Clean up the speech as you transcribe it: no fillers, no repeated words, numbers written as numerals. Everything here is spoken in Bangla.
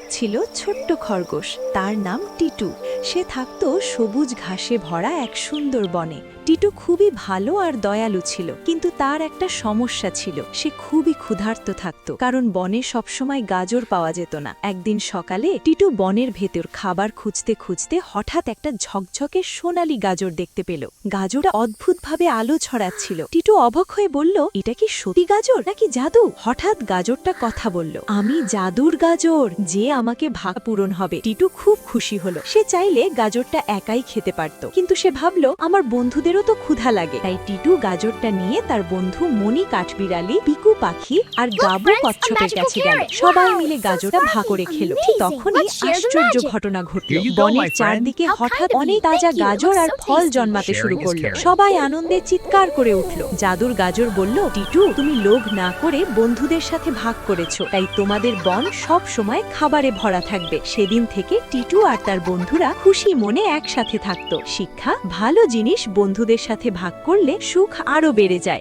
এক ছিল ছোট্ট খরগোশ, তার নাম টিটু। সে থাকতো সবুজ ঘাসে ভরা এক সুন্দর বনে। টিটু খুবই ভালো আর দয়ালু ছিল, কিন্তু তার একটা সমস্যা ছিল, সে খুবই ক্ষুধার্ত থাকত, কারণ বনে সবসময় গাজর পাওয়া যেত না। একদিন সকালে টিটু বনের ভেতর খাবার খুঁজতে খুঁজতে হঠাৎ একটা ঝকঝকে সোনালী গাজর দেখতে পেল। গাজরটা অদ্ভুতভাবে আলো ছড়াচ্ছিল। টিটু অবাক হয়ে বলল, এটা কি সত্যি গাজর নাকি জাদু? হঠাৎ গাজরটা কথা বলল, আমি জাদুর গাজর, যে আমাকে ভাগ পূরণ হবে। টিটু খুব খুশি হলো। সে চাইলে গাজরটা একাই খেতে পারত, কিন্তু সে ভাবল আমার বন্ধুদেরও তো ক্ষুধা লাগে। তাই টিটু গাজরটা নিয়ে তার বন্ধু মণি কাঠবিড়ালি, পিকু পাখি আর গাবু কচ্ছপের কাছে গেল। সবাই মিলে গাজরটা ভাগ করে খেল। ঠিক তখনই আশ্চর্য ঘটনা ঘটল। বনের চারদিকে হঠাৎ অনেক তাজা গাজর আর ফল জন্মাতে শুরু করলো। সবাই আনন্দে চিৎকার করে উঠল। জাদুর গাজর বলল, টিটু, তুমি লোভ না করে বন্ধুদের সাথে ভাগ করেছো, তাই তোমাদের বন সব সময় খাবারে ভরা থাকবে। সেদিন থেকে টিটু আর তার বন্ধুরা খুশি মনে একসাথে থাকতো। শিক্ষা: ভালো জিনিস বন্ধুদের সাথে ভাগ করলে সুখ আরো বেড়ে যায়।